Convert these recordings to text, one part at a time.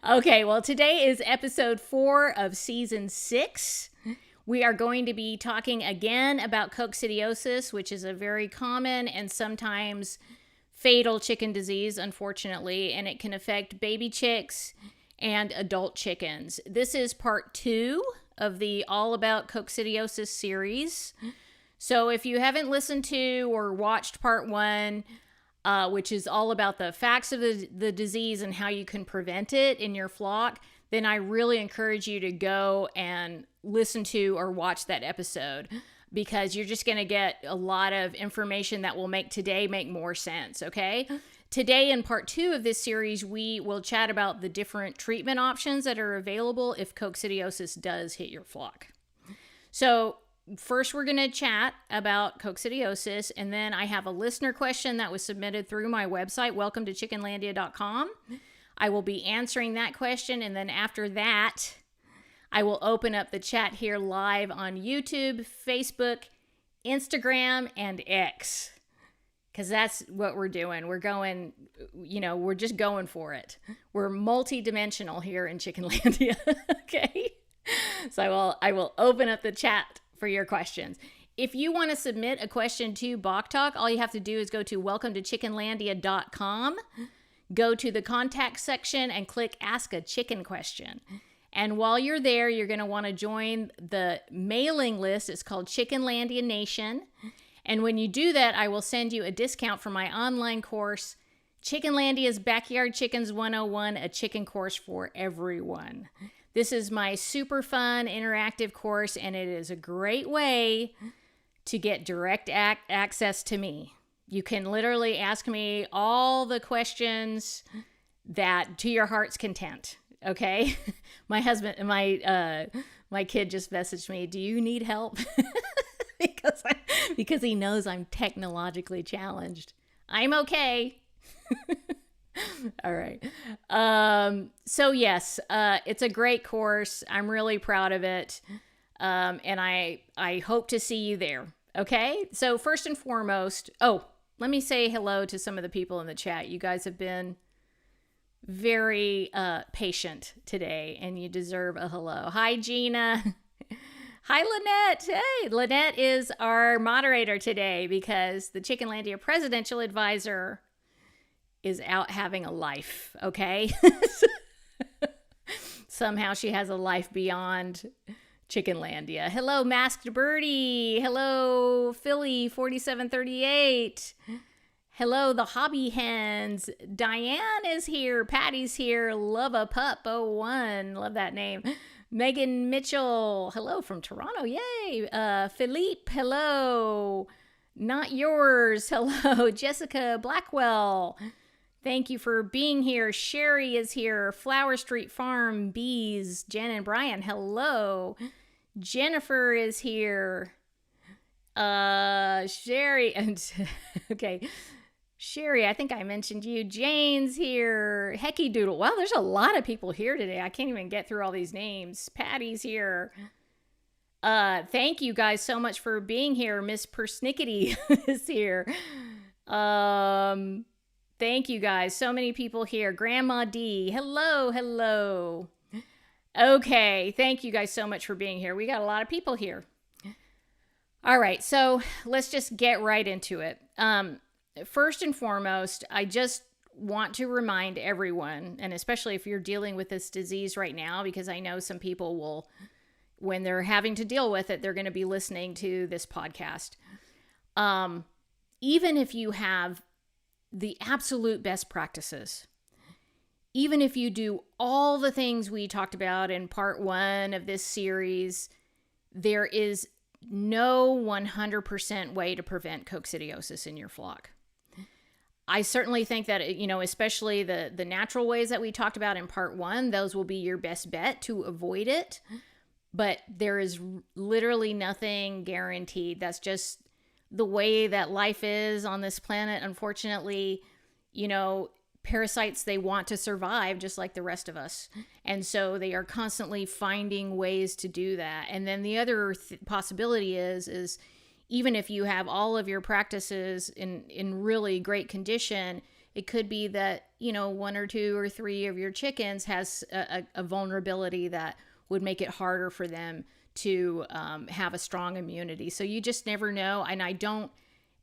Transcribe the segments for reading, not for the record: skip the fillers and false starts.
Okay, well, today is episode 4 of season 6. We are going to be talking again about coccidiosis, which is a very common and sometimes fatal chicken disease, unfortunately, and it can affect baby chicks and adult chickens. This is part 2 of the All About Coccidiosis series. So if you haven't listened to or watched part 1, which is all about the facts of the disease and how you can prevent it in your flock, then I really encourage you to go and listen to or watch that episode, because you're just going to get a lot of information that will make today make more sense, okay? Today, in part 2 of this series, we will chat about the different treatment options that are available if coccidiosis does hit your flock. So first, we're going to chat about coccidiosis, and then I have a listener question that was submitted through my website, welcome to Chickenlandia.com. I will be answering that question, and then after that, I will open up the chat here live on YouTube, Facebook, Instagram, and X, because that's what we're doing. We're going, we're just going for it. We're multi-dimensional here in Chickenlandia, okay? So I will open up the chat for your questions. If you want to submit a question to Bawk Talk, all you have to do is go to welcome to Chickenlandia.com, go to the contact section and click Ask a Chicken Question. And while you're there, you're going to want to join the mailing list. It's called Chickenlandia Nation. And when you do that, I will send you a discount for my online course, Chickenlandia's Backyard Chickens 101, a chicken course for everyone. This is my super fun interactive course, and it is a great way to get direct access to me. You can literally ask me all the questions that to your heart's content, okay? My husband, my kid just messaged me, do you need help? because he knows I'm technologically challenged. I'm okay. All right. So yes, it's a great course. I'm really proud of it. And I hope to see you there. Okay. So first and foremost, let me say hello to some of the people in the chat. You guys have been very patient today, and you deserve a hello. Hi, Gina. Hi, Lynette. Hey, Lynette is our moderator today because the Chickenlandia presidential advisor is out having a life, okay? Somehow she has a life beyond Chickenlandia. Hello, Masked Birdie. Hello, Philly 4738. Hello, the Hobby Hens. Diane is here. Patty's here. Love a Pup 01. Love that name. Megan Mitchell. Hello from Toronto. Yay. Philippe. Hello. Not yours. Hello. Jessica Blackwell. Thank you for being here. Sherry is here. Flower Street Farm, Bees, Jen and Brian. Hello. Jennifer is here. Sherry and okay. Sherry, I think I mentioned you. Jane's here. Hecky Doodle. Wow, there's a lot of people here today. I can't even get through all these names. Patty's here. Thank you guys so much for being here. Miss Persnickety is here. Thank you guys. So many people here. Grandma D. Hello. Okay. Thank you guys so much for being here. We got a lot of people here. All right. So let's just get right into it. First and foremost, I just want to remind everyone, and especially if you're dealing with this disease right now, because I know some people will, when they're having to deal with it, they're going to be listening to this podcast. Even if you have the absolute best practices, even if you do all the things we talked about in part 1 of this series, there is no 100% way to prevent coccidiosis in your flock. I certainly think that, especially the natural ways that we talked about in part 1, those will be your best bet to avoid it. But there is literally nothing guaranteed. That's just the way that life is on this planet. Unfortunately, parasites, they want to survive just like the rest of us. And so they are constantly finding ways to do that. And then the other possibility is even if you have all of your practices in really great condition, it could be that, one or two or three of your chickens has a vulnerability that would make it harder for them to have a strong immunity. So you just never know. And I don't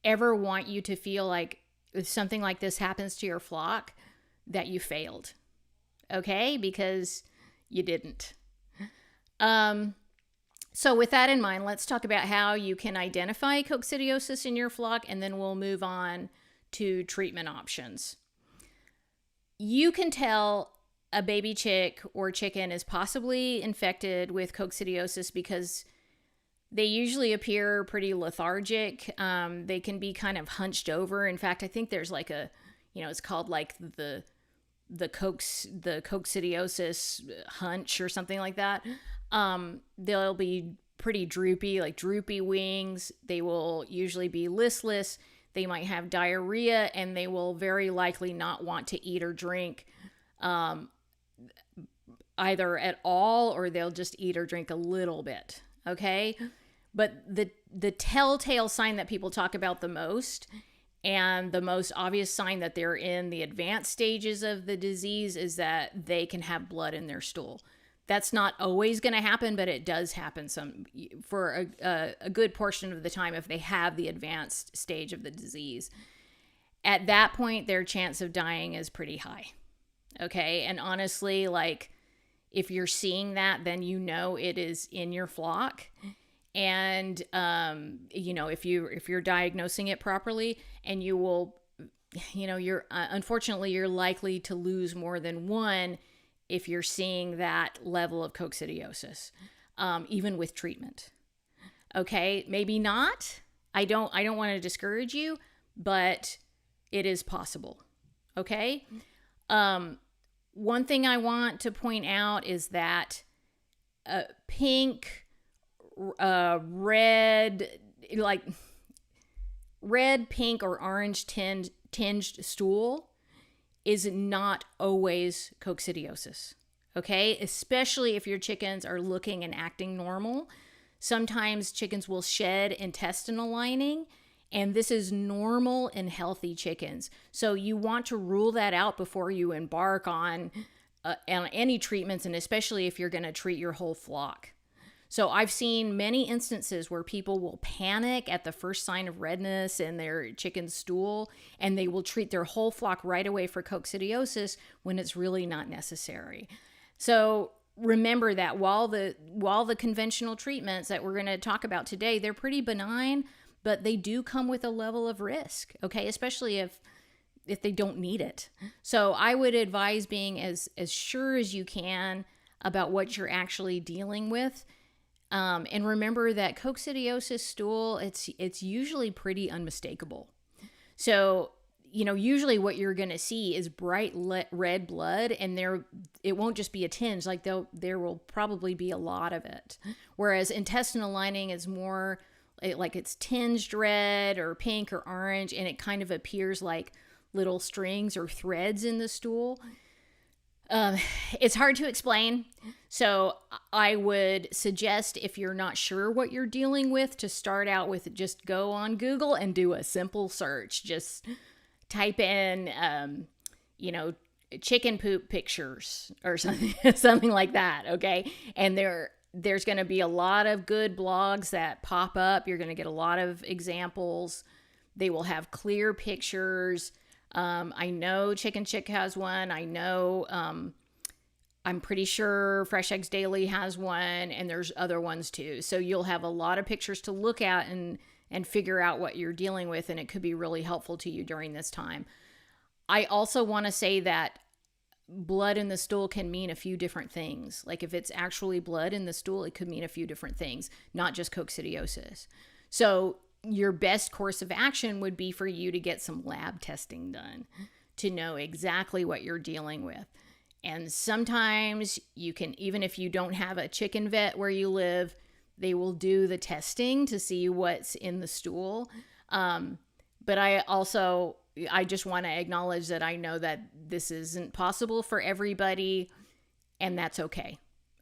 ever want you to feel like if something like this happens to your flock, that you failed. Okay? Because you didn't. So with that in mind, let's talk about how you can identify coccidiosis in your flock, and then we'll move on to treatment options. You can tell a baby chick or chicken is possibly infected with coccidiosis because they usually appear pretty lethargic. They can be kind of hunched over. In fact, I think there's like it's called like the coccidiosis hunch or something like that. They'll be pretty droopy, like droopy wings. They will usually be listless. They might have diarrhea, and they will very likely not want to eat or drink either at all, or they'll just eat or drink a little bit. Okay. But the telltale sign that people talk about the most, and the most obvious sign that they're in the advanced stages of the disease, is that they can have blood in their stool. That's not always going to happen, but it does happen for a good portion of the time if they have the advanced stage of the disease. At that point, their chance of dying is pretty high. Okay. And honestly, like, if you're seeing that, then it is in your flock. And, if you're diagnosing it properly, and you will, unfortunately, you're likely to lose more than one if you're seeing that level of coccidiosis, even with treatment. Okay. Maybe not. I don't want to discourage you, but it is possible. Okay. One thing I want to point out is that pink, red, pink, or orange tinged stool is not always coccidiosis. Okay? Especially if your chickens are looking and acting normal. Sometimes chickens will shed intestinal lining, and this is normal in healthy chickens. So you want to rule that out before you embark on any treatments, and especially if you're going to treat your whole flock. So I've seen many instances where people will panic at the first sign of redness in their chicken's stool, and they will treat their whole flock right away for coccidiosis when it's really not necessary. So remember that while the conventional treatments that we're going to talk about today, they're pretty benign, but they do come with a level of risk, okay? Especially if they don't need it. So I would advise being as sure as you can about what you're actually dealing with. And remember that coccidiosis stool, it's usually pretty unmistakable. So, usually what you're going to see is bright red blood, and it won't just be a tinge, like there will probably be a lot of it. Whereas intestinal lining is more like it's tinged red or pink or orange, and it kind of appears like little strings or threads in the stool. It's hard to explain. So I would suggest, if you're not sure what you're dealing with, to start out with just go on Google and do a simple search. Just type in, chicken poop pictures or something like that. Okay. And there's going to be a lot of good blogs that pop up. You're going to get a lot of examples. They will have clear pictures. I know Chicken Chick has one. I know, I'm pretty sure Fresh Eggs Daily has one, and there's other ones too. So you'll have a lot of pictures to look at and figure out what you're dealing with, and it could be really helpful to you during this time. I also want to say that blood in the stool can mean a few different things. Like if it's actually blood in the stool, it could mean a few different things, not just coccidiosis. So your best course of action would be for you to get some lab testing done to know exactly what you're dealing with. And sometimes you can, even if you don't have a chicken vet where you live, they will do the testing to see what's in the stool. But I just want to acknowledge that I know that this isn't possible for everybody, and that's okay.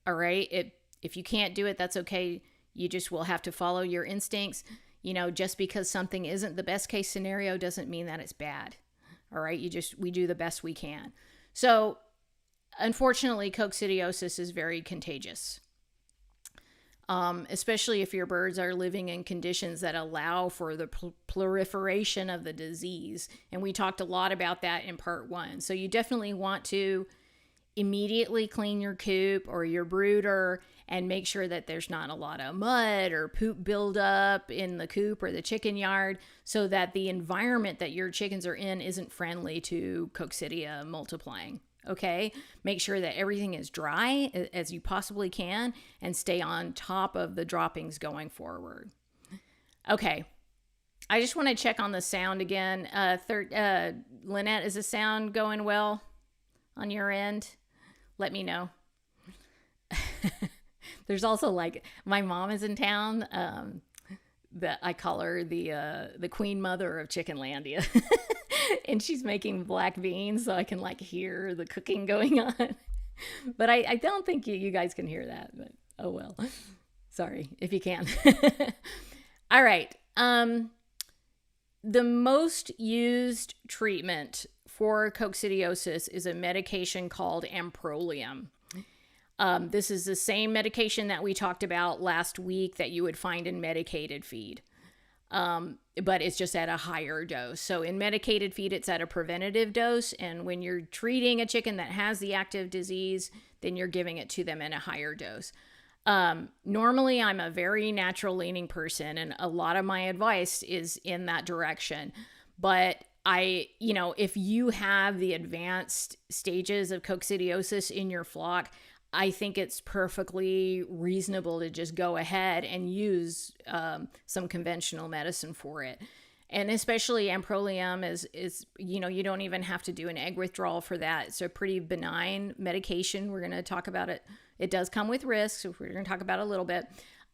All right. If you can't do it, that's okay. You just will have to follow your instincts. Just because something isn't the best case scenario doesn't mean that it's bad. All right. We do the best we can. So unfortunately, coccidiosis is very contagious. Especially if your birds are living in conditions that allow for the proliferation of the disease. And we talked a lot about that in part 1. So you definitely want to immediately clean your coop or your brooder and make sure that there's not a lot of mud or poop buildup in the coop or the chicken yard, so that the environment that your chickens are in isn't friendly to coccidia multiplying. Okay, make sure that everything is dry as you possibly can and stay on top of the droppings going forward. Okay, I just want to check on the sound again. Lynette, is the sound going well on your end? Let me know. There's also, like, my mom is in town. That I call her the queen mother of Chickenlandia. And she's making black beans, so I can, like, hear the cooking going on. But I don't think you guys can hear that. But oh well. Sorry if you can. All right. The most used treatment for coccidiosis is a medication called amprolium. This is the same medication that we talked about last week that you would find in medicated feed. But it's just at a higher dose. So in medicated feed, it's at a preventative dose. And when you're treating a chicken that has the active disease, then you're giving it to them in a higher dose. Normally, I'm a very natural leaning person, and a lot of my advice is in that direction. But if you have the advanced stages of coccidiosis in your flock, I think it's perfectly reasonable to just go ahead and use some conventional medicine for it. And especially amprolium is you don't even have to do an egg withdrawal for that. It's a pretty benign medication. We're going to talk about it. It does come with risks, so we're going to talk about it a little bit.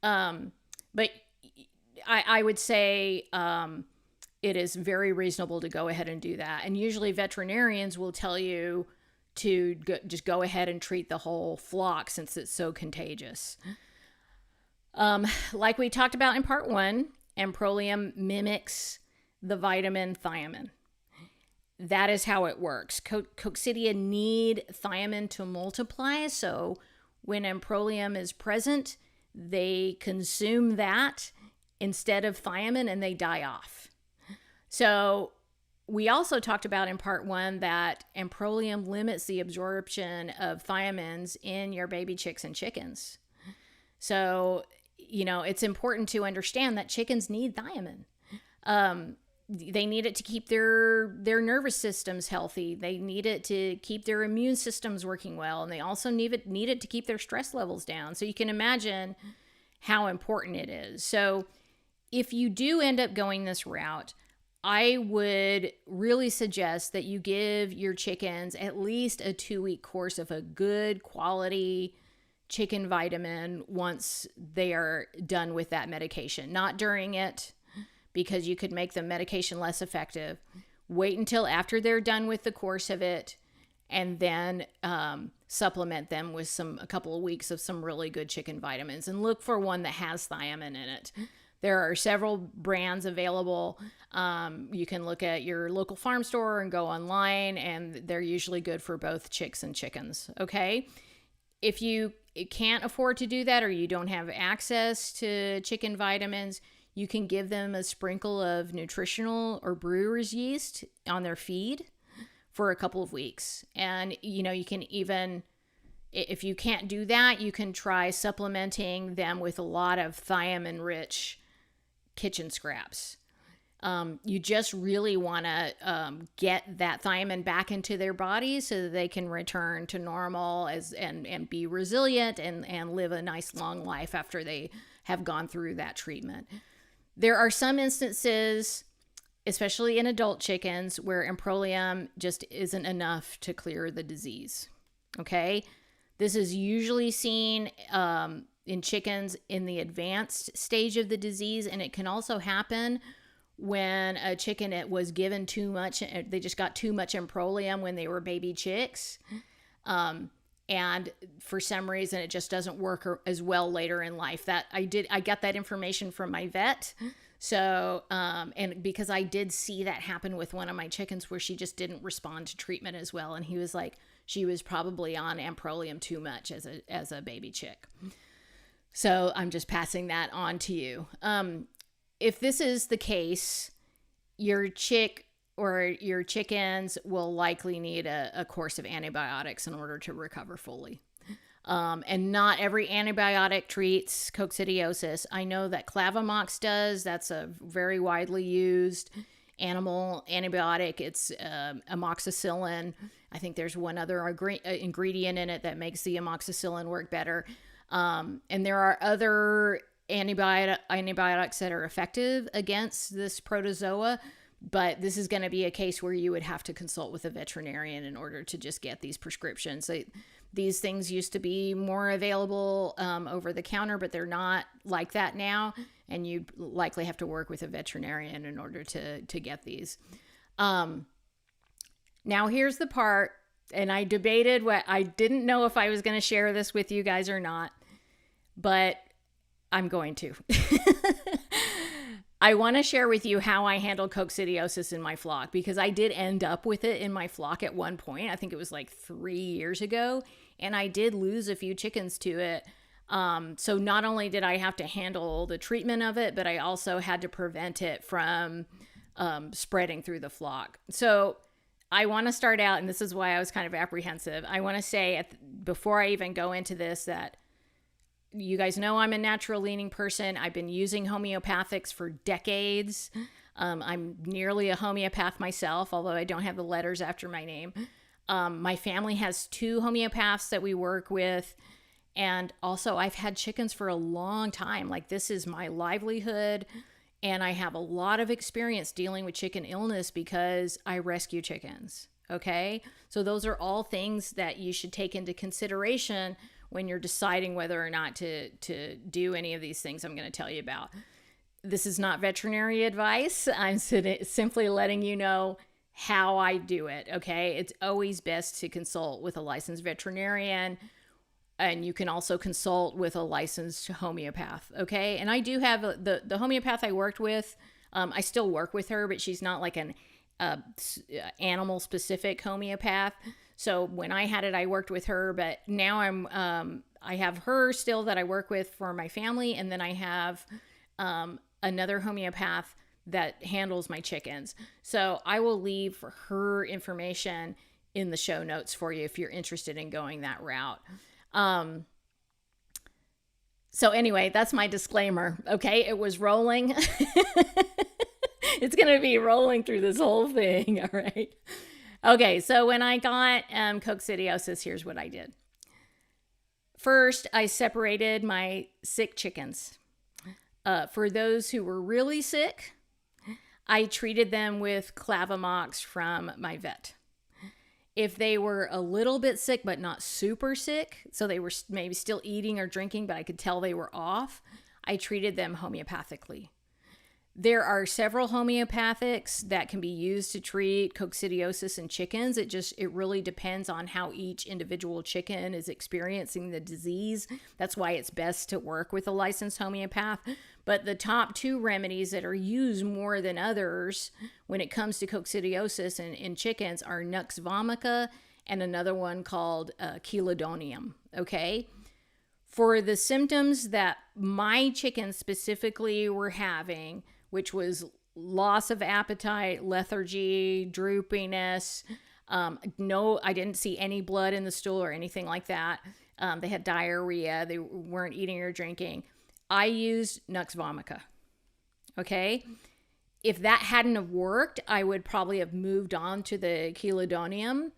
But I would say it is very reasonable to go ahead and do that. And usually veterinarians will tell you to just go ahead and treat the whole flock since it's so contagious. Like we talked about in part 1, amprolium mimics the vitamin thiamine. That is how it works. Coccidia need thiamine to multiply, so when amprolium is present, they consume that instead of thiamine and they die off. So we also talked about in part 1 that amprolium limits the absorption of thiamines in your baby chicks and chickens. So, it's important to understand that chickens need thiamine. They need it to keep their nervous systems healthy. They need it to keep their immune systems working well. And they also need it to keep their stress levels down. So you can imagine how important it is. So if you do end up going this route, I would really suggest that you give your chickens at least a 2-week course of a good quality chicken vitamin once they are done with that medication. Not during it, because you could make the medication less effective. Wait until after they're done with the course of it, and then supplement them with a couple of weeks of some really good chicken vitamins, and look for one that has thiamine in it. There are several brands available. You can look at your local farm store and go online, and they're usually good for both chicks and chickens. Okay. If you can't afford to do that, or you don't have access to chicken vitamins, you can give them a sprinkle of nutritional or brewer's yeast on their feed for a couple of weeks. And, you can even, if you can't do that, you can try supplementing them with a lot of thiamine-rich kitchen scraps. You just really want to get that thiamine back into their body so that they can return to normal and be resilient and live a nice long life after they have gone through that treatment. There are some instances, especially in adult chickens, where amprolium just isn't enough to clear the disease. Okay? This is usually seen in chickens in the advanced stage of the disease, and it can also happen when a chicken was given too much, they just got too much amprolium when they were baby chicks. And for some reason, it just doesn't work as well later in life. That I got that information from my vet. So, and because I did see that happen with one of my chickens where she just didn't respond to treatment as well. And he was like, she was probably on amprolium too much as a baby chick. So I'm just passing that on to you. If this is the case, your chick or your chickens will likely need a course of antibiotics in order to recover fully. And not every antibiotic treats coccidiosis. I know that Clavamox does. That's a very widely used animal antibiotic. It's amoxicillin. I think there's one other ingredient in it that makes the amoxicillin work better. And there are other antibiotics that are effective against this protozoa, but this is going to be a case where you would have to consult with a veterinarian in order to just get these prescriptions. These things used to be more available over the counter, but they're not like that now, and you likely have to work with a veterinarian in order to get these. Now here's the part, and I debated I didn't know if I was going to share this with you guys or not, but I'm going to. I want to share with you how I handle coccidiosis in my flock, because I did end up with it in my flock at one point. I think it was like 3 years ago, and I did lose a few chickens to it. So not only did I have to handle the treatment of it, but I also had to prevent it from spreading through the flock. So I want to start out, and this is why I was kind of apprehensive. I want to say before I even go into this that you guys know I'm a natural leaning person. I've been using homeopathics for decades. I'm nearly a homeopath myself, although I don't have the letters after my name. My family has 2 homeopaths that we work with. And also I've had chickens for a long time. Like, this is my livelihood. And I have a lot of experience dealing with chicken illness because I rescue chickens. Okay. So those are all things that you should take into consideration when you're deciding whether or not to do any of these things I'm going to tell you about. This is not veterinary advice. I'm simply letting you know how I do it, okay? It's always best to consult with a licensed veterinarian, and you can also consult with a licensed homeopath, okay? And I do have the homeopath I worked with. I still work with her, but she's not like an animal-specific homeopath. So when I had it, I worked with her, but now I have her still that I work with for my family. And then I have another homeopath that handles my chickens. So I will leave her information in the show notes for you if you're interested in going that route. So anyway, that's my disclaimer. Okay. It was rolling. It's going to be rolling through this whole thing. All right. Okay, so when I got coccidiosis, here's what I did. First, I separated my sick chickens. For those who were really sick, I treated them with Clavamox from my vet. If they were a little bit sick, but not super sick, so they were maybe still eating or drinking, but I could tell they were off, I treated them homeopathically. There are several homeopathics that can be used to treat coccidiosis in chickens. It really depends on how each individual chicken is experiencing the disease. That's why it's best to work with a licensed homeopath. But the top 2 remedies that are used more than others when it comes to coccidiosis in chickens are Nux vomica and another one called chelidonium. Okay. For the symptoms that my chickens specifically were having, which was loss of appetite, lethargy, droopiness. No, I didn't see any blood in the stool or anything like that. They had diarrhea. They weren't eating or drinking. I used Nux vomica. Okay. If that hadn't have worked, I would probably have moved on to the chelidonium,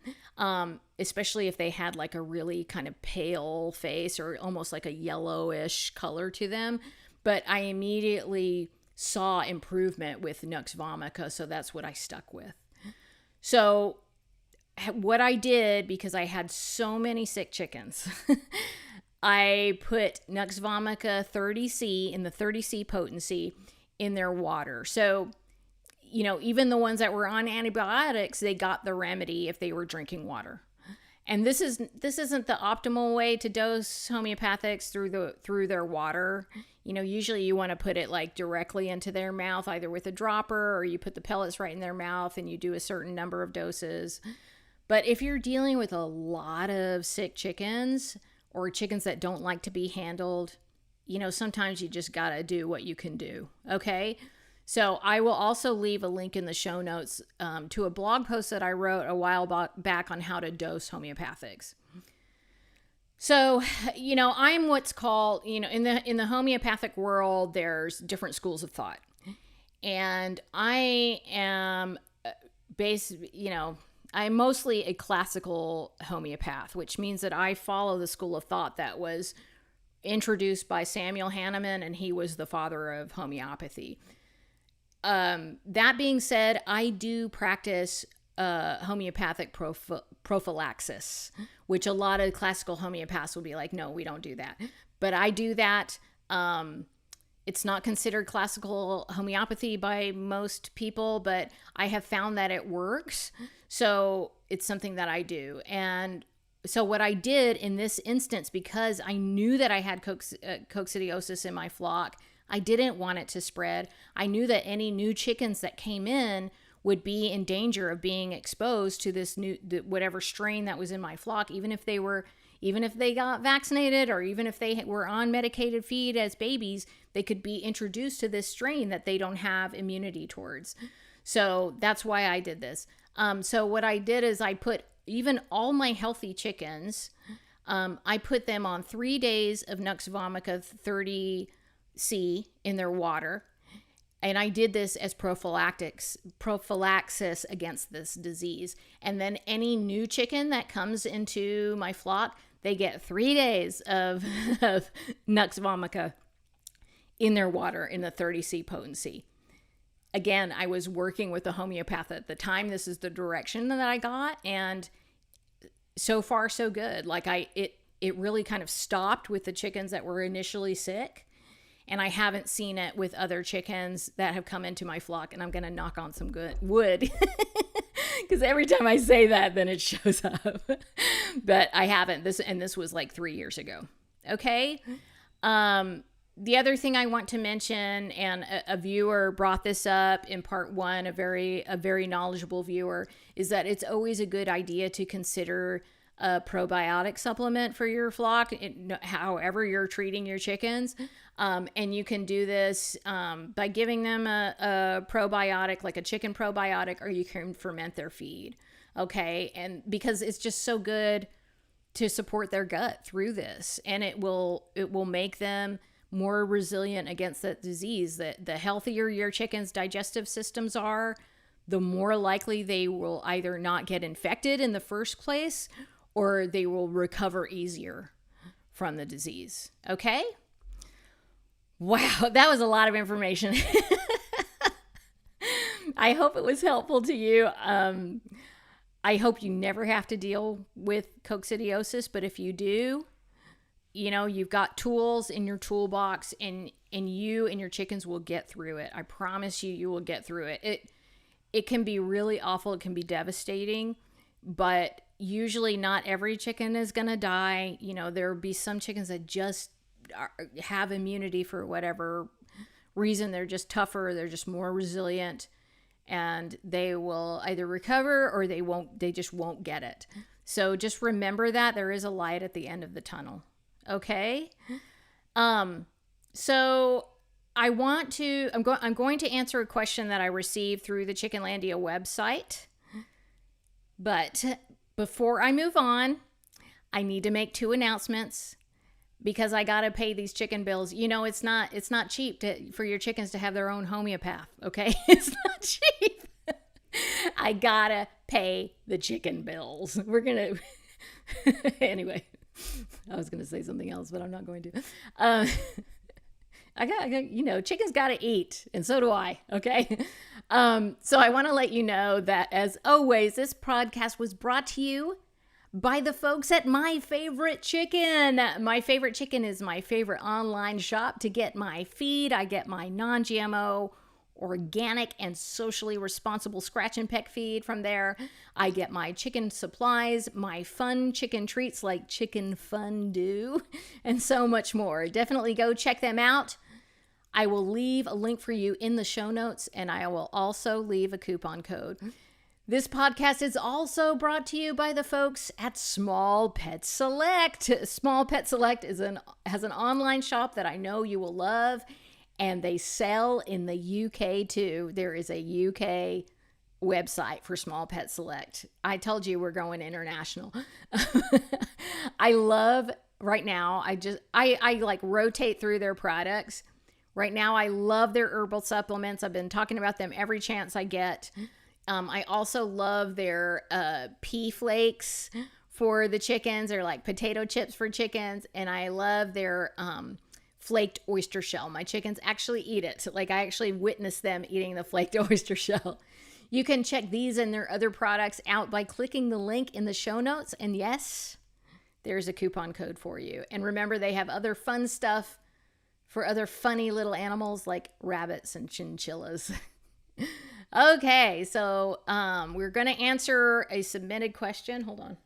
especially if they had like a really kind of pale face or almost like a yellowish color to them. But I immediately saw improvement with Nux vomica, so that's what I stuck with. So what I did, because I had so many sick chickens, I put Nux vomica 30C in the 30C potency in their water. So, even the ones that were on antibiotics, they got the remedy if they were drinking water. And this isn't the optimal way to dose homeopathics through their water. Usually you want to put it like directly into their mouth, either with a dropper, or you put the pellets right in their mouth and you do a certain number of doses. But if you're dealing with a lot of sick chickens or chickens that don't like to be handled, sometimes you just got to do what you can do. Okay. So I will also leave a link in the show notes to a blog post that I wrote a while back on how to dose homeopathics. So, I'm what's called, in the homeopathic world, there's different schools of thought. And I am I'm mostly a classical homeopath, which means that I follow the school of thought that was introduced by Samuel Hahnemann, and he was the father of homeopathy. That being said, I do practice homeopathic prophylaxis, which a lot of classical homeopaths will be like, no, we don't do that. But I do that. It's not considered classical homeopathy by most people, but I have found that it works. So it's something that I do. And so what I did in this instance, because I knew that I had coccidiosis in my flock, I didn't want it to spread. I knew that any new chickens that came in would be in danger of being exposed to this whatever strain that was in my flock, even if they got vaccinated, or even if they were on medicated feed as babies, they could be introduced to this strain that they don't have immunity towards. So that's why I did this. So what I did is I put even all my healthy chickens, I put them on 3 days of Nux vomica 30C in their water. And I did this as prophylaxis against this disease. And then any new chicken that comes into my flock, they get 3 days of Nux vomica in their water in the 30C potency. Again, I was working with a homeopath at the time. This is the direction that I got. And so far, so good. Like it really kind of stopped with the chickens that were initially sick. And I haven't seen it with other chickens that have come into my flock. And I'm going to knock on some good wood because every time I say that, then it shows up. But I haven't. This was like 3 years ago. Okay. The other thing I want to mention, and a viewer brought this up in part 1, a very knowledgeable viewer, is that it's always a good idea to consider a probiotic supplement for your flock, however you're treating your chickens. And you can do this by giving them a probiotic, like a chicken probiotic, or you can ferment their feed. Okay. And because it's just so good to support their gut through this, and it will make them more resilient against that disease. The healthier your chicken's digestive systems are, the more likely they will either not get infected in the first place, or they will recover easier from the disease. Okay? Wow, that was a lot of information. I hope it was helpful to you. I hope you never have to deal with coccidiosis, but if you do, you've got tools in your toolbox, and you and your chickens will get through it. I promise you will get through it. It can be really awful. It can be devastating, but usually not every chicken is going to die. There will be some chickens that just have immunity for whatever reason. They're just tougher. They're just more resilient, and they will either recover or they just won't get it. So just remember that there is a light at the end of the tunnel. Okay. So I'm going to answer a question that I received through the Chickenlandia website. But before I move on, I need to make 2 announcements, because I got to pay these chicken bills. It's not cheap for your chickens to have their own homeopath. Okay. It's not cheap. I gotta pay the chicken bills. We're going to, anyway. I was going to say something else, but I'm not going to. I got, chickens got to eat, and so do I. Okay. So I want to let you know that, as always, this podcast was brought to you by the folks at My Favorite Chicken. My Favorite Chicken is my favorite online shop to get my feed. I get my non-GMO organic and socially responsible scratch and peck feed from there. I get my chicken supplies, my fun chicken treats like chicken fondue, and so much more. Definitely go check them out. I will leave a link for you in the show notes, and I will also leave a coupon code. This podcast is also brought to you by the folks at Small Pet Select. Small Pet Select has an online shop that I know you will love, and they sell in the UK too. There is a UK website for Small Pet Select. I told you we're going international. I love right now. I like rotate through their products. Right now, I love their herbal supplements. I've been talking about them every chance I get. I also love their pea flakes for the chickens. They're like potato chips for chickens. And I love their flaked oyster shell. My chickens actually eat it. Like I actually witnessed them eating the flaked oyster shell. You can check these and their other products out by clicking the link in the show notes. And yes, there's a coupon code for you. And remember, they have other fun stuff for other funny little animals like rabbits and chinchillas. Okay, so we're going to answer a submitted question. Hold on.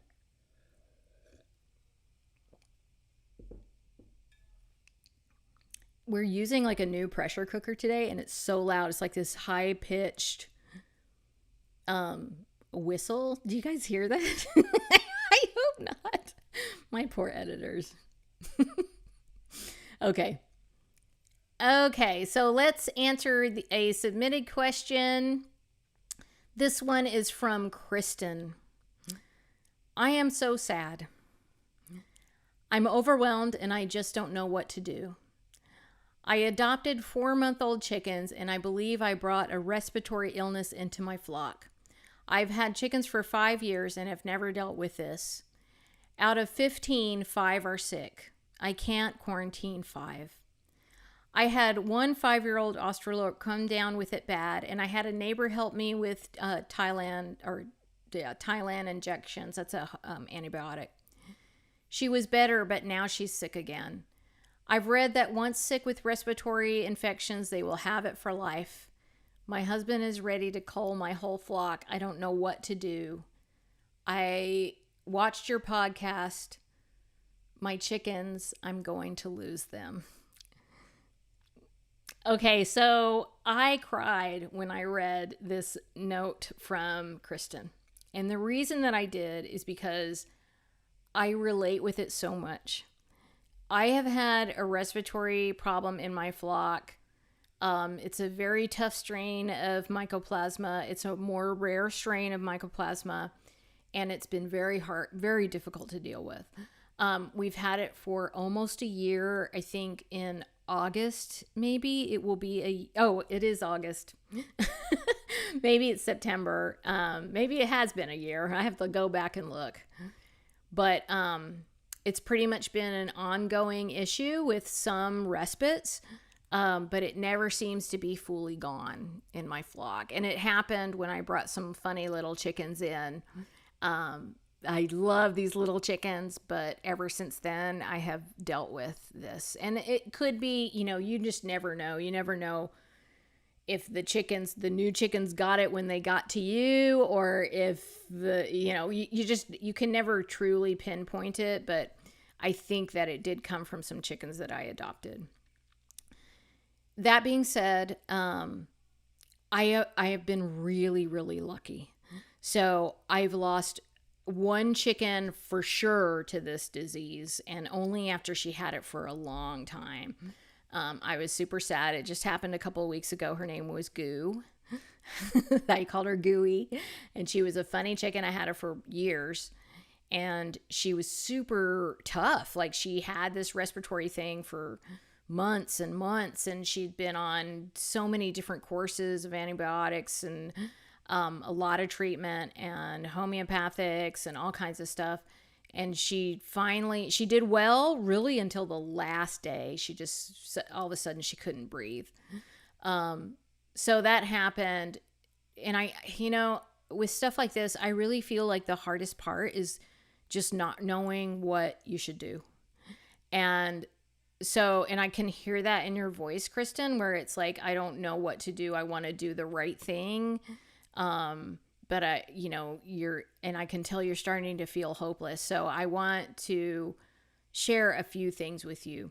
We're using like a new pressure cooker today, and it's so loud. It's like this high-pitched whistle. Do you guys hear that? I hope not. My poor editors. Okay, so let's answer a submitted question. This one is from Kristen. I am so sad. I'm overwhelmed and I just don't know what to do. I adopted 4-month-old chickens and I believe I brought a respiratory illness into my flock. I've had chickens for 5 years and have never dealt with this. Out of 15, 5 are sick. I can't quarantine 5. I had one 5-year-old Australorp come down with it bad, and I had a neighbor help me with Tylan injections. That's a antibiotic. She was better, but now she's sick again. I've read that once sick with respiratory infections, they will have it for life. My husband is ready to cull my whole flock. I don't know what to do. I watched your podcast. My chickens, I'm going to lose them. Okay, so I cried when I read this note from Kristen. And the reason that I did is because I relate with it so much. I have had a respiratory problem in my flock. It's a very tough strain of Mycoplasma. It's a more rare strain of Mycoplasma, and it's been very hard, very difficult to deal with. We've had it for almost a year. I think in August, maybe it will be it is August. Maybe it's September. Maybe it has been a year. I have to go back and look. But it's pretty much been an ongoing issue with some respites, but it never seems to be fully gone in my flock. And it happened when I brought some funny little chickens in. I love these little chickens, but ever since then, I have dealt with this. And it could be, you just never know. You never know if the new chickens got it when they got to you, or if you can never truly pinpoint it. But I think that it did come from some chickens that I adopted. That being said, I have been really, really lucky. So I've lost one chicken for sure to this disease, and only after she had it for a long time. I was super sad. It just happened a couple of weeks ago. Her name was Goo. I called her Gooey, and she was a funny chicken. I had her for years, and she was super tough. Like, she had this respiratory thing for months and months, and she'd been on so many different courses of antibiotics and a lot of treatment and homeopathics and all kinds of stuff. And she did well really until the last day. She just, all of a sudden she couldn't breathe. So that happened. And with stuff like this, I really feel like the hardest part is just not knowing what you should do. And So, and I can hear that in your voice, Kristen, where it's like, I don't know what to do. I want to do the right thing. But and I can tell you're starting to feel hopeless. So I want to share a few things with you.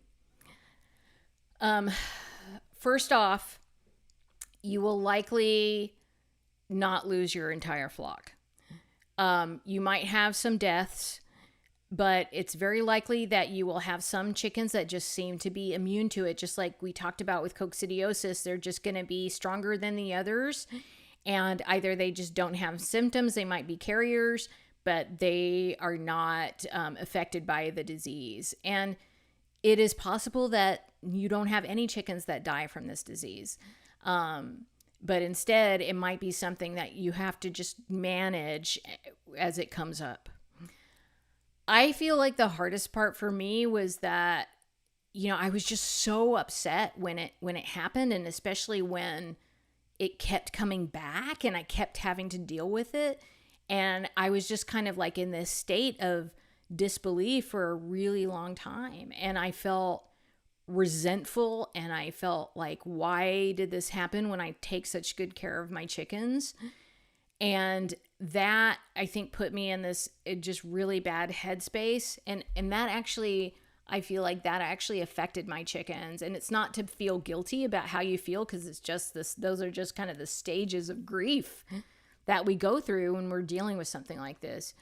First off, you will likely not lose your entire flock. You might have some deaths, but it's very likely that you will have some chickens that just seem to be immune to it. Just like we talked about with coccidiosis, they're just going to be stronger than the others. And either they just don't have symptoms, they might be carriers, but they are not affected by the disease. And it is possible that you don't have any chickens that die from this disease. But instead, it might be something that you have to just manage as it comes up. I feel like the hardest part for me was that, I was just so upset when it happened, and especially when it kept coming back and I kept having to deal with it. And I was just kind of like in this state of disbelief for a really long time. And I felt resentful, and I felt like, why did this happen when I take such good care of my chickens? And that, I think, put me in this just really bad headspace. And that actually, I feel like that actually affected my chickens. And it's not to feel guilty about how you feel, because it's just this, those are just kind of the stages of grief that we go through when we're dealing with something like this.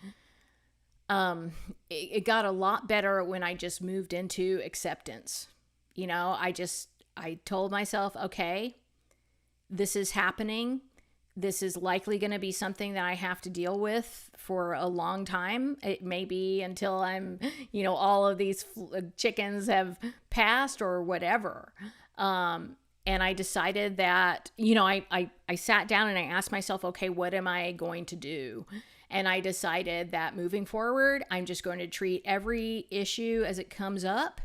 It got a lot better when I just moved into acceptance. I told myself, okay, this is happening. This is likely going to be something that I have to deal with for a long time. It may be until I'm, all of these chickens have passed or whatever. And I decided that, I sat down and I asked myself, okay, what am I going to do? And I decided that moving forward, I'm just going to treat every issue as it comes up.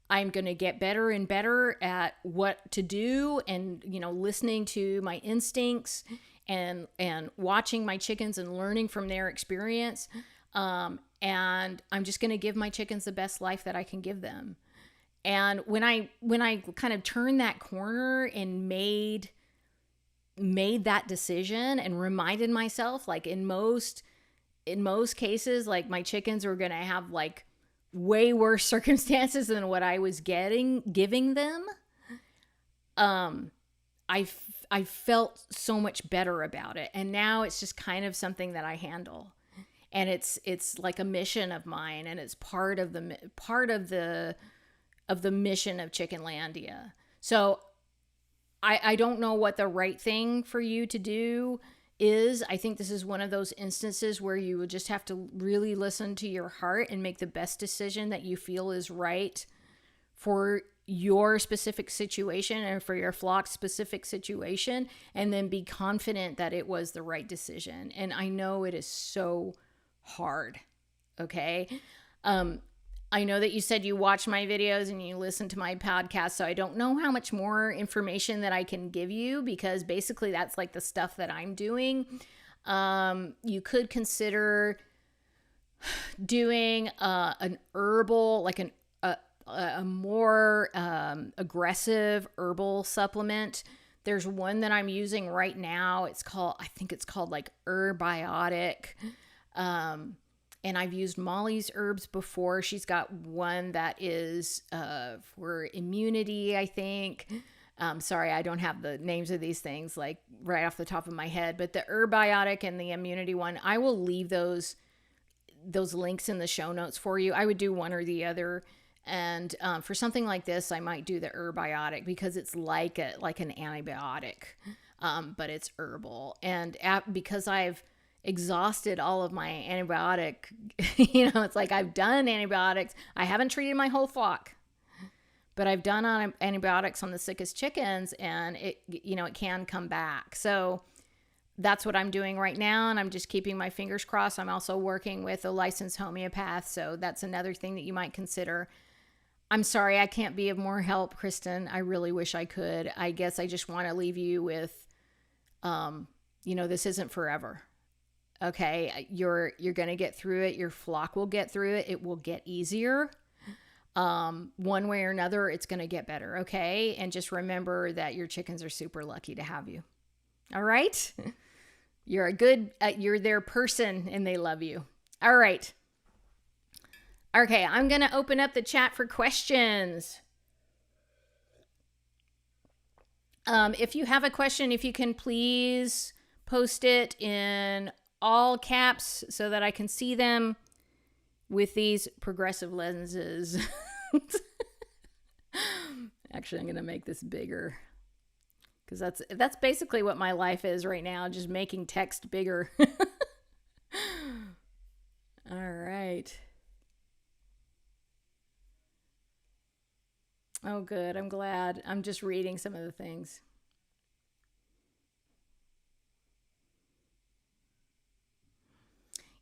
I'm going to get better and better at what to do, and, listening to my instincts and watching my chickens and learning from their experience. And I'm just going to give my chickens the best life that I can give them. And when I kind of turned that corner and made that decision and reminded myself, like in most cases, like my chickens were going to have like way worse circumstances than what I was giving them. I felt so much better about it. And now it's just kind of something that I handle. And it's like a mission of mine, and it's part of the mission of Chickenlandia. So I don't know what the right thing for you to do is. I think this is one of those instances where you would just have to really listen to your heart and make the best decision that you feel is right for your specific situation and for your flock's specific situation, and then be confident that it was the right decision. And I know it is so hard. Okay. I know that you said you watch my videos and you listen to my podcast, so I don't know how much more information that I can give you, because basically that's like the stuff that I'm doing. You could consider doing an herbal, like a more aggressive herbal supplement. There's one that I'm using right now. I think it's called like Herbiotic. And I've used Molly's herbs before. She's got one that is for immunity, I think. Sorry, I don't have the names of these things like right off the top of my head. But the Herbiotic and the immunity one, I will leave those links in the show notes for you. I would do one or the other. And for something like this, I might do the Herbiotic because it's like an antibiotic, but it's herbal. And because I've exhausted all of my antibiotic, it's like I've done antibiotics. I haven't treated my whole flock, but I've done antibiotics on the sickest chickens, and it can come back. So that's what I'm doing right now, and I'm just keeping my fingers crossed. I'm also working with a licensed homeopath, so that's another thing that you might consider. I'm sorry I can't be of more help, Kristen. I really wish I could. I guess I just want to leave you with, this isn't forever. Okay, you're going to get through it. Your flock will get through it. It will get easier. one way or another, it's going to get better. Okay. And just remember that your chickens are super lucky to have you. All right. You're a good, you're their person and they love you. All right. Okay. I'm going to open up the chat for questions. If you have a question, if you can please post it in all caps so that I can see them with these progressive lenses. Actually, I'm going to make this bigger because that's basically what my life is right now, just making text bigger. All right. Oh, good. I'm glad. I'm just reading some of the things.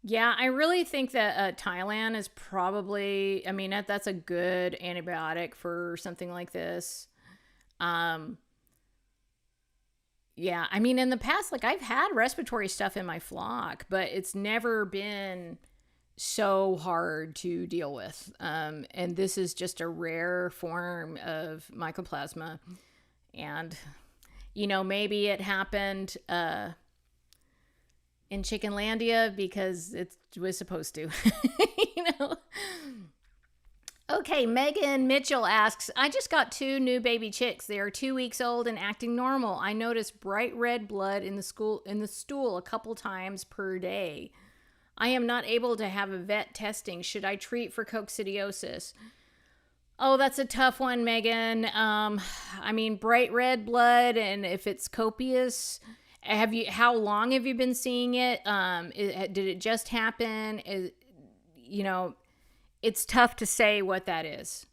Yeah, I really think that Thailand is probably, I mean, that's a good antibiotic for something like this. Um, yeah, I mean, in the past, like I've had respiratory stuff in my flock, but it's never been so hard to deal with. And this is just a rare form of mycoplasma. And, maybe it happened in Chickenlandia because it was supposed to, you know. Okay, Megan Mitchell asks, I just got 2 new baby chicks. They are 2 weeks old and acting normal. I noticed bright red blood in the stool a couple times per day. I am not able to have a vet testing. Should I treat for coccidiosis? Oh, that's a tough one, Megan. I mean, bright red blood, and if it's copious, how long have you been seeing it? Did it just happen? It's tough to say what that is.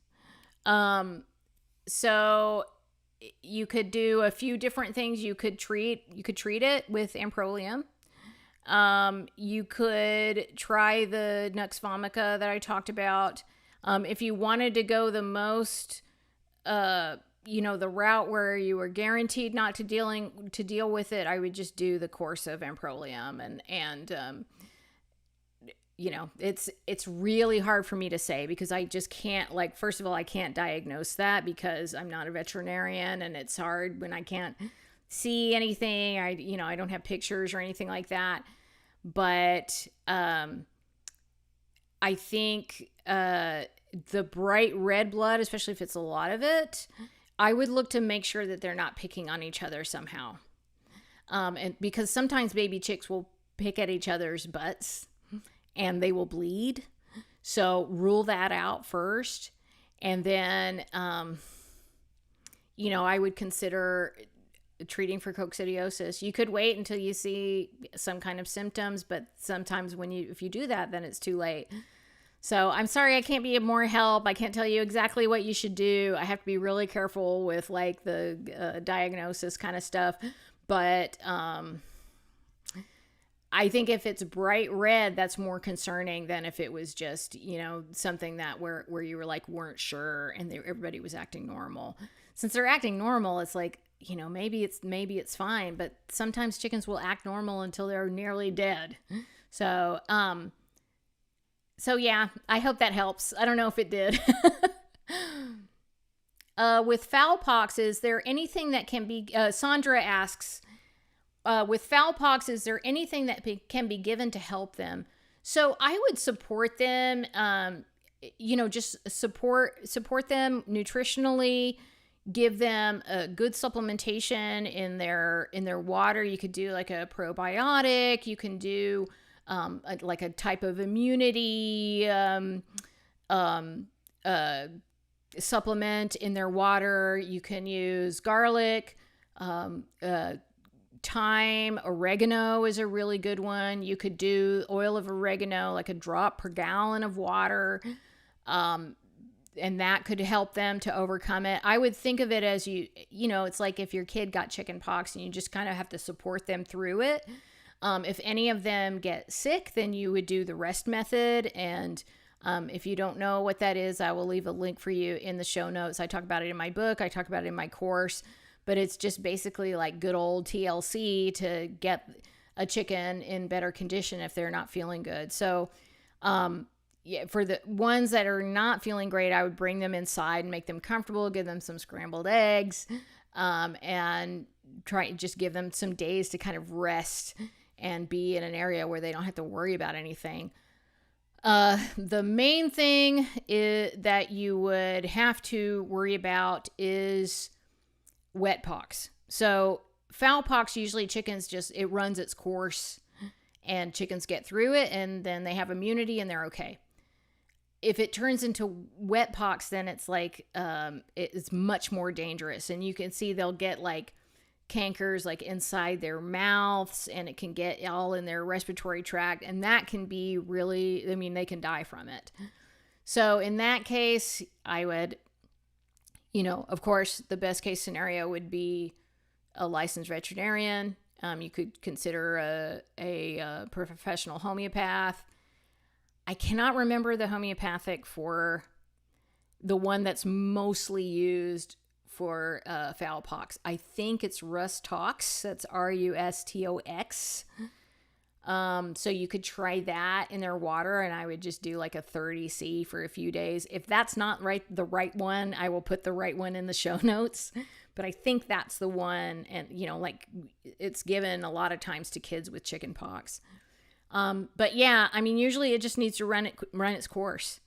So you could do a few different things. You could treat it with amprolium. You could try the Nux vomica that I talked about. If you wanted to go the most, the route where you were guaranteed not to deal with it, I would just do the course of amprolium and it's really hard for me to say because I just can't, first of all, I can't diagnose that because I'm not a veterinarian, and it's hard when I can't see anything. I don't have pictures or anything like that. But I think the bright red blood, especially if it's a lot of it, I would look to make sure that they're not picking on each other somehow. And because sometimes baby chicks will pick at each other's butts and they will bleed. So rule that out first. And then, I would consider treating for coccidiosis. You could wait until you see some kind of symptoms, but sometimes if you do that, then it's too late. So I'm sorry I can't be of more help. I can't tell you exactly what you should do. I have to be really careful with the diagnosis kind of stuff. But I think if it's bright red, that's more concerning than if it was just, something that where you were weren't sure and everybody was acting normal. Since they're acting normal, it's maybe it's fine, but sometimes chickens will act normal until they're nearly dead. So yeah, I hope that helps. I don't know if it did. With fowl pox, is there anything that can be, Sandra asks, with fowl pox, is there anything that can be given to help them? So I would support them, just support them nutritionally, give them a good supplementation in their water. You could do a probiotic. You can do a type of immunity supplement in their water. You can use garlic, thyme, oregano is a really good one. You could do oil of oregano, a drop per gallon of water. And that could help them to overcome it. I would think of it as it's like if your kid got chicken pox and you just kind of have to support them through it. If any of them get sick, then you would do the rest method. And if you don't know what that is, I will leave a link for you in the show notes. I talk about it in my book. I talk about it in my course. But it's just basically good old TLC to get a chicken in better condition if they're not feeling good. So, yeah, for the ones that are not feeling great, I would bring them inside and make them comfortable, give them some scrambled eggs, and just give them some days to kind of rest and be in an area where they don't have to worry about anything. The main thing that you would have to worry about is wet pox. So fowl pox, usually chickens it runs its course and chickens get through it and then they have immunity and they're okay. If it turns into wet pox, then it's like, it's much more dangerous. And you can see they'll get like cankers like inside their mouths, and it can get all in their respiratory tract. And that can be really, they can die from it. So in that case, I would, of course, the best case scenario would be a licensed veterinarian. You could consider a professional homeopath. I cannot remember the homeopathic for the one that's mostly used for fowl pox. I think it's Rustox. That's Rustox. So you could try that in their water, and I would just do like a 30C for a few days. If that's not the right one, I will put the right one in the show notes. But I think that's the one, and like it's given a lot of times to kids with chicken pox. But yeah, usually it just needs to run its course.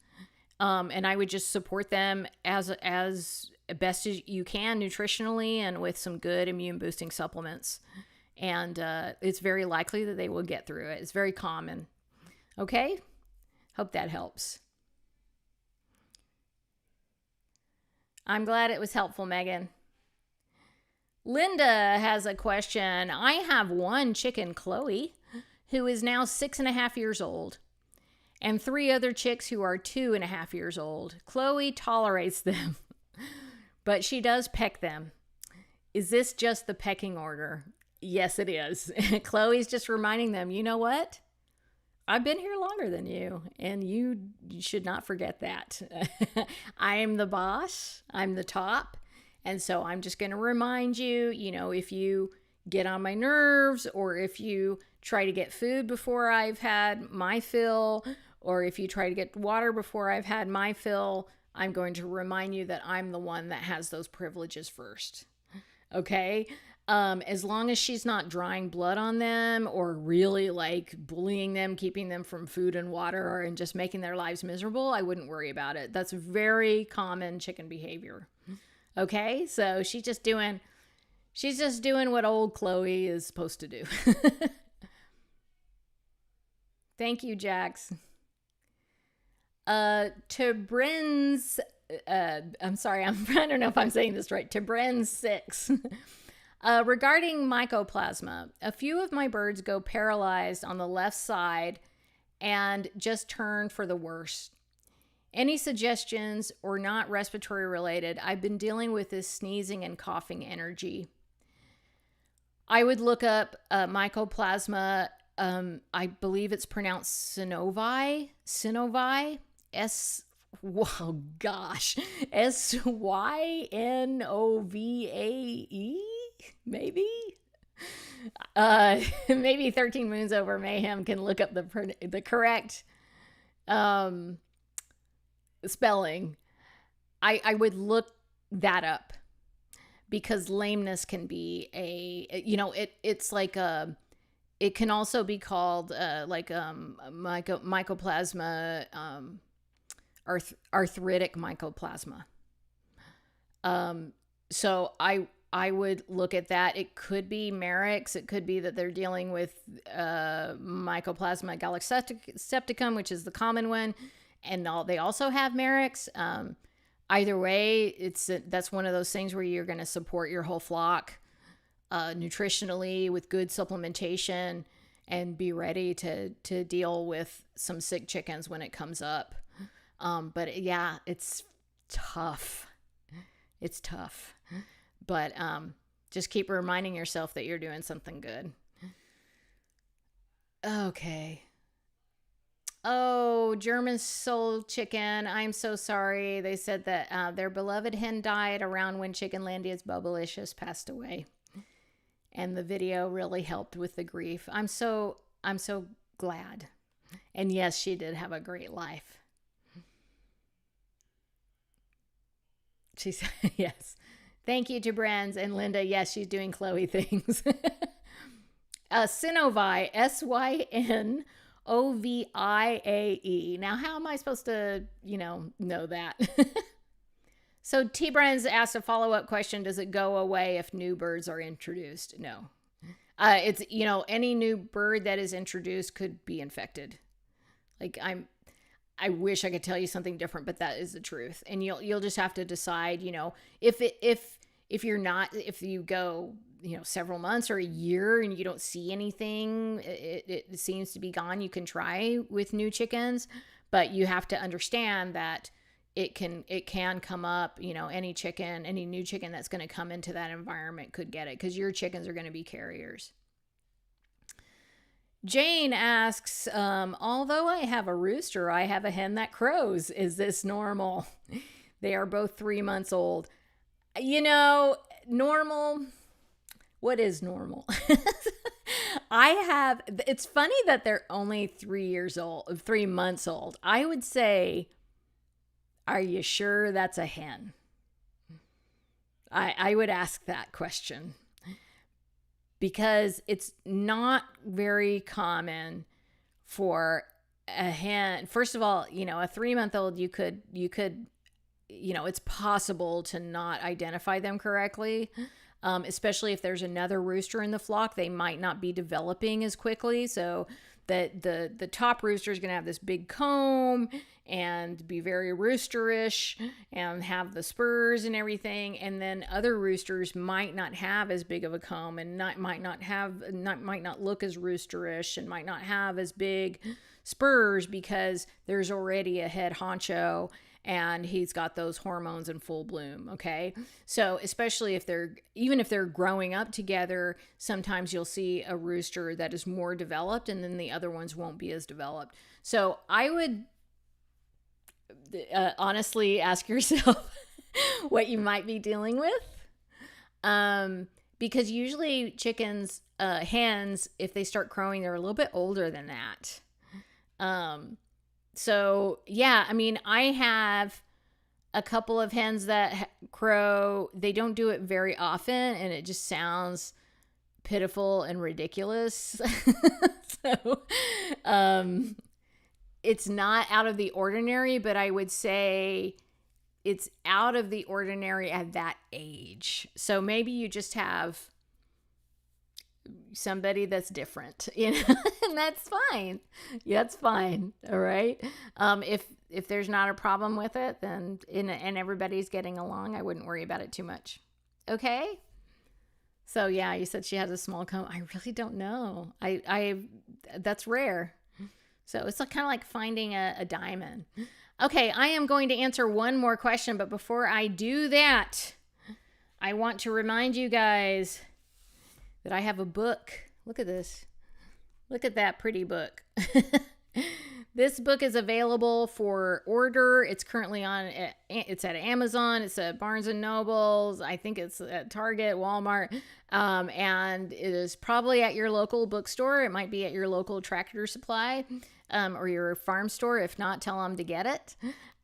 And I would just support them as best as you can nutritionally and with some good immune boosting supplements. And it's very likely that they will get through it. It's very common. Okay? Hope that helps. I'm glad it was helpful, Megan. Linda has a question. I have one chicken, Chloe, who is now 6.5 years old, and 3 other chicks who are 2.5 years old. Chloe tolerates them, but she does peck them. Is this just the pecking order? Yes, it is. Chloe's just reminding them, you know what? I've been here longer than you, and you should not forget that. I am the boss. I'm the top. And so I'm just going to remind you, if you get on my nerves, or if you try to get food before I've had my fill, or if you try to get water before I've had my fill, I'm going to remind you that I'm the one that has those privileges first. Okay? As long as she's not drawing blood on them or really like bullying them, keeping them from food and water, and just making their lives miserable, I wouldn't worry about it. That's very common chicken behavior. Okay? So she's just doing what old Chloe is supposed to do. Thank you, Jax. Tebren's, I'm sorry, I don't know if I'm saying this right. Tebren's 6. Regarding mycoplasma, a few of my birds go paralyzed on the left side and just turn for the worst. Any suggestions, or not respiratory related? I've been dealing with this sneezing and coughing energy. I would look up mycoplasma. I believe it's pronounced synoviae. Synovae, maybe. Maybe 13 Moons Over Mayhem can look up the correct spelling. I would look that up, because lameness can be it's like it can also be called mycoplasma, arthritic mycoplasma. So I would look at that. It could be Merrick's. It could be that they're dealing with Mycoplasma galactosepticum, which is the common one, and they also have Merrick's. Either way, that's one of those things where you're going to support your whole flock nutritionally with good supplementation, and be ready to deal with some sick chickens when it comes up. But yeah, it's tough. It's tough. But just keep reminding yourself that you're doing something good. Okay. Oh, German Soul Chicken, I'm so sorry. They said that their beloved hen died around when Chickenlandia's Bubblicious passed away. And the video really helped with the grief. I'm so glad. And yes, she did have a great life. She said, yes. Thank you to Brands and Linda. Yes, she's doing Chloe things. Synoviae, Synoviae. Now, how am I supposed to, know that? So T. Brands asked a follow-up question. Does it go away if new birds are introduced? No. It's, any new bird that is introduced could be infected. Like I wish I could tell you something different, but that is the truth. And you'll just have to decide, if you go, several months or a year and you don't see anything, it seems to be gone. You can try with new chickens, but you have to understand that it can come up, any new chicken that's going to come into that environment could get it, because your chickens are going to be carriers. Jane asks, although I have a rooster, I have a hen that crows. Is this normal? They are both 3 months old. Normal. What is normal? It's funny that they're only 3 months old. I would say, are you sure that's a hen? I would ask that question, because it's not very common for a hen. First of all, a 3-month-old, you could, it's possible to not identify them correctly. Especially if there's another rooster in the flock, they might not be developing as quickly. So the top rooster is going to have this big comb and be very roosterish and have the spurs and everything. And then other roosters might not have as big of a comb and might not look as roosterish and might not have as big spurs, because there's already a head honcho and he's got those hormones in full bloom. Okay. So especially if they're growing up together, sometimes you'll see a rooster that is more developed and then the other ones won't be as developed. So I would honestly ask yourself what you might be dealing with. Because usually chickens, hens, if they start crowing, they're a little bit older than that. So yeah, I have a couple of hens that crow. They don't do it very often, and it just sounds pitiful and ridiculous. So, it's not out of the ordinary, but I would say it's out of the ordinary at that age. So maybe you just have somebody that's different, and that's fine. Yeah, that's fine. All right. If there's not a problem with it, then and everybody's getting along, I wouldn't worry about it too much. Okay. So yeah, you said she has a small comb. I really don't know. That's rare. So it's kind of like finding a diamond. Okay, I am going to answer one more question, but before I do that, I want to remind you guys that I have a book. Look at this. Look at that pretty book. This book is available for order. It's currently it's at Amazon. It's at Barnes & Nobles. I think it's at Target, Walmart. And it is probably at your local bookstore. It might be at your local Tractor Supply or your farm store. If not, tell them to get it.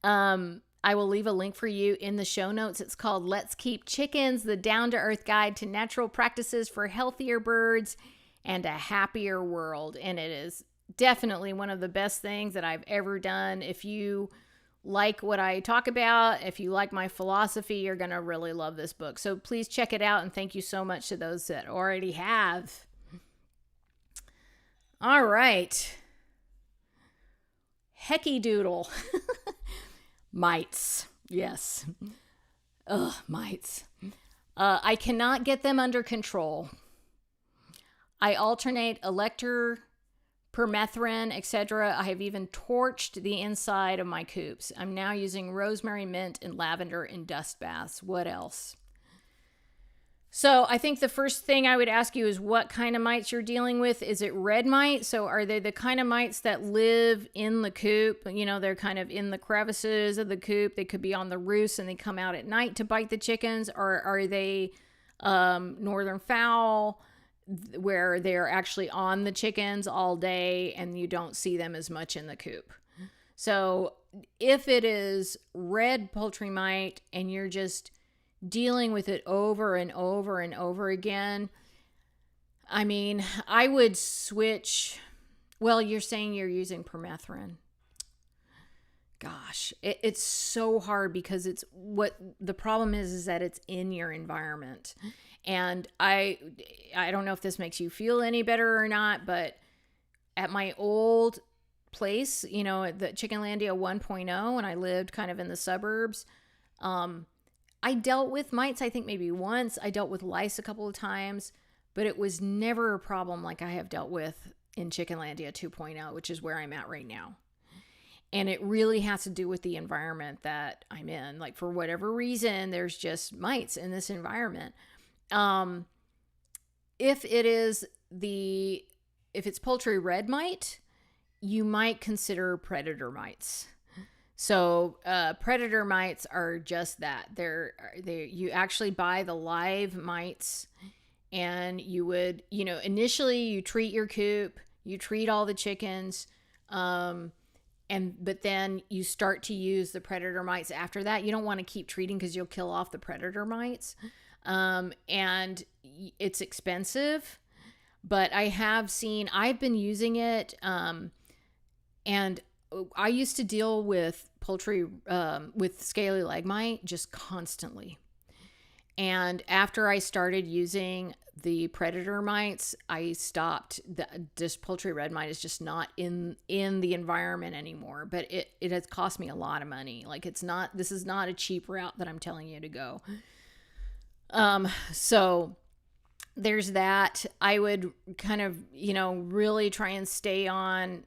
I will leave a link for you in the show notes. It's called Let's Keep Chickens, the down-to-earth guide to natural practices for healthier birds and a happier world. And it is definitely one of the best things that I've ever done. If you like what I talk about, if you like my philosophy, you're going to really love this book. So please check it out, and thank you so much to those that already have. All right. Hecky doodle. Mites. Yes. Ugh, mites. I cannot get them under control. I alternate Elector, permethrin, etc. I have even torched the inside of my coops. I'm now using rosemary, mint, and lavender in dust baths. What else? So I think the first thing I would ask you is what kind of mites you're dealing with. Is it red mite? So are they the kind of mites that live in the coop? They're kind of in the crevices of the coop. They could be on the roost and they come out at night to bite the chickens. Or are they northern fowl, where they're actually on the chickens all day and you don't see them as much in the coop? So if it is red poultry mite and you're just dealing with it over and over and over again, I mean, I would switch. Well, you're saying you're using permethrin. Gosh, it's so hard because it's what the problem is that it's in your environment. And I don't know if this makes you feel any better or not, but at my old place, the Chickenlandia 1.0, when I lived kind of in the suburbs, I dealt with mites, I think maybe once. I dealt with lice a couple of times, but it was never a problem like I have dealt with in Chickenlandia 2.0, which is where I'm at right now. And it really has to do with the environment that I'm in. Like, for whatever reason, there's just mites in this environment. If it's poultry red mite, you might consider predator mites. So predator mites are just that. You actually buy the live mites, and you would, initially you treat your coop, you treat all the chickens, but then you start to use the predator mites after that. You don't want to keep treating because you'll kill off the predator mites. And it's expensive, but I've been using it. And I used to deal with poultry, with scaly leg mite just constantly. And after I started using the predator mites, I stopped. This poultry red mite is just not in the environment anymore, but it has cost me a lot of money. Like, this is not a cheap route that I'm telling you to go. So there's that. I would kind of, really try and stay on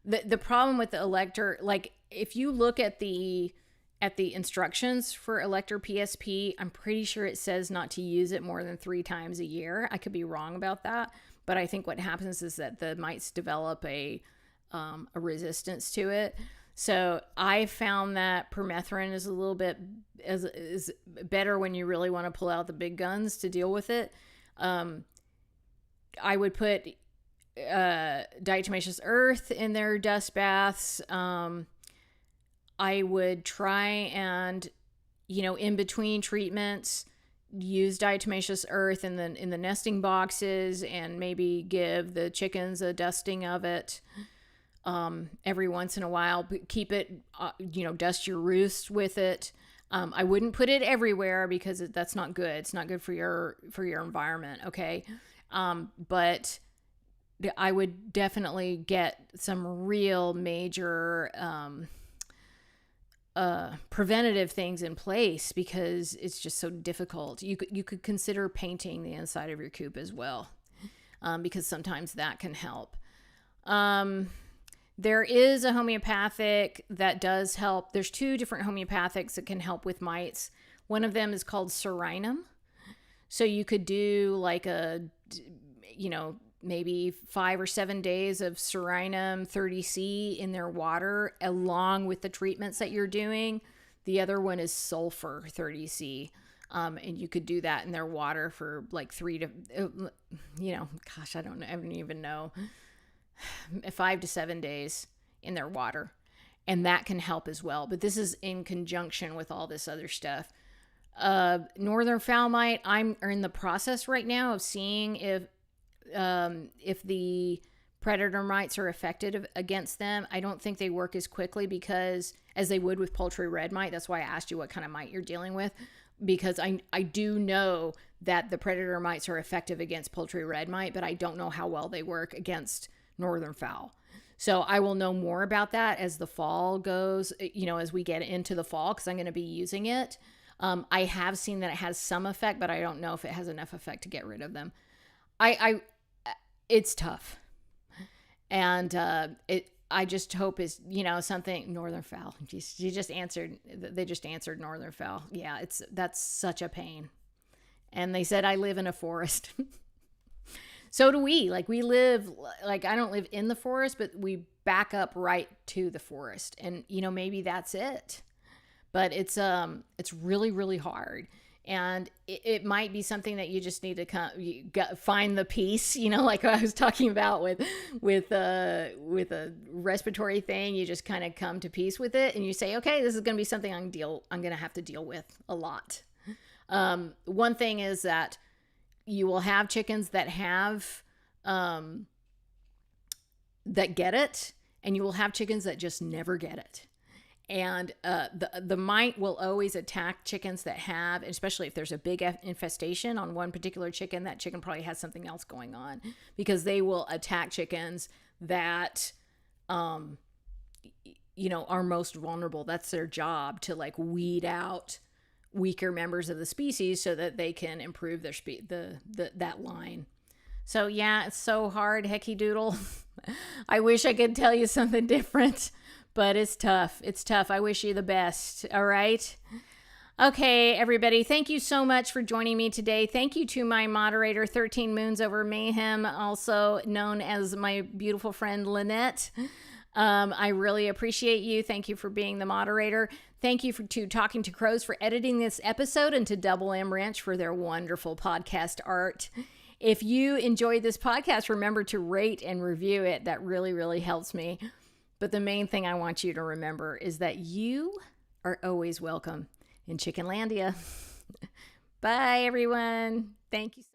the problem with the Elector. Like, if you look at the instructions for Elector PSP, I'm pretty sure it says not to use it more than 3 times a year. I could be wrong about that, but I think what happens is that the mites develop a resistance to it. So I found that permethrin is a little bit is better when you really want to pull out the big guns to deal with it. I would put diatomaceous earth in their dust baths. I would try and, in between treatments, use diatomaceous earth in the nesting boxes, and maybe give the chickens a dusting of it every once in a while. Keep it, dust your roost with it. I wouldn't put it everywhere because that's not good. It's not good for your environment. Okay. But I would definitely get some real major, preventative things in place, because it's just so difficult. You could consider painting the inside of your coop as well, because sometimes that can help. There is a homeopathic that does help. There's 2 different homeopathics that can help with mites. One of them is called Serinum. So you could do like maybe 5 or 7 days of Serinum 30C in their water along with the treatments that you're doing. The other one is sulfur 30C. And you could do that in their water for like 3 to, I don't even know, 5 to 7 days in their water. And that can help as well. But this is in conjunction with all this other stuff. Northern fowl mite, I'm in the process right now of seeing if the predator mites are effective against them. I don't think they work as quickly as they would with poultry red mite. That's why I asked you what kind of mite you're dealing with, because I do know that the predator mites are effective against poultry red mite, but I don't know how well they work against northern fowl. So I will know more about that as the fall goes, as we get into the fall, because I'm going to be using it. I have seen that it has some effect, but I don't know if it has enough effect to get rid of them. It's tough. And I just hope is, something northern fowl. They just answered northern fowl. Yeah, that's such a pain. And they said I live in a forest. So do we. Like, we live, like, I don't live in the forest, but we back up right to the forest. And, maybe that's it. But it's really, really hard. And it might be something that you just need to find the peace, like I was talking about with a respiratory thing. You just kind of come to peace with it, and you say, okay, this is going to be something I'm going to have to deal with a lot. One thing is that you will have chickens that have that get it, and you will have chickens that just never get it. And the mite will always attack chickens that have, especially if there's a big infestation on one particular chicken, that chicken probably has something else going on, because they will attack chickens that, are most vulnerable. That's their job, to like weed out weaker members of the species so that they can improve their that line. So yeah, it's so hard, hecky doodle. I wish I could tell you something different. But it's tough. It's tough. I wish you the best. All right. Okay, everybody. Thank you so much for joining me today. Thank you to my moderator, 13 Moons Over Mayhem, also known as my beautiful friend, Lynette. I really appreciate you. Thank you for being the moderator. Thank you to Talking to Crows for editing this episode, and to Double M Ranch for their wonderful podcast art. If you enjoyed this podcast, remember to rate and review it. That really, really helps me. But the main thing I want you to remember is that you are always welcome in Chickenlandia. Bye, everyone. Thank you so much.